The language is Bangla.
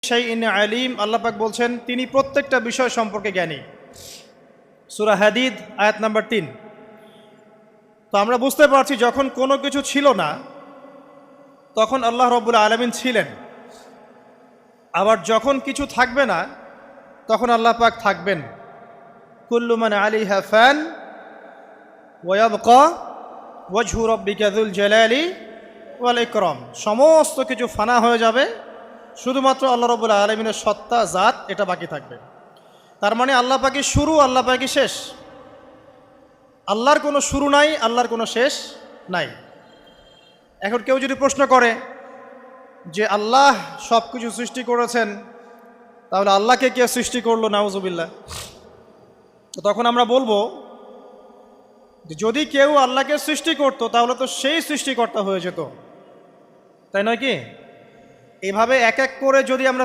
শাইইন আলিম, আল্লাহ পাক বলছেন তিনি প্রত্যেকটা বিষয় সম্পর্কে জ্ঞানী। সূরা হাদিদ আয়াত নাম্বার 3। তো আমরা বুঝতে পারছি যখন কোনো কিছু ছিল না তখন আল্লাহ রাব্বুল আলামিন ছিলেন, আবার যখন কিছু থাকবে না তখন আল্লাহ পাক থাকবেন। কুল্লু মান আলাইহা ফান ওয়া ইয়াবকা ওয়াজহু রাব্বিকা যুল জালালি ওয়াল ইকরাম। সমস্ত কিছু ফানা হয়ে যাবে, শুধুমাত্র আল্লাহ রাব্বুল আলামিনের সত্তা জাত এটা বাকি থাকবে। তার মানে আল্লাহ পাকই শুরু, আল্লাহ পাকই শেষ। আল্লাহর কোনো শুরু নাই, আল্লাহর কোনো শেষ নাই। এখন কেউ যদি প্রশ্ন করে যে আল্লাহ সব কিছু সৃষ্টি করেছেন, তাহলে আল্লাহকে কে সৃষ্টি করলো, নাউজুবিল্লাহ। তো তখন আমরা বলবো যে যদি কেউ আল্লাহকে সৃষ্টি করতো তাহলে তো সেই সৃষ্টিকর্তা হয়ে যেত, তাই নয় কি? এভাবে এক এক করে যদি আমরা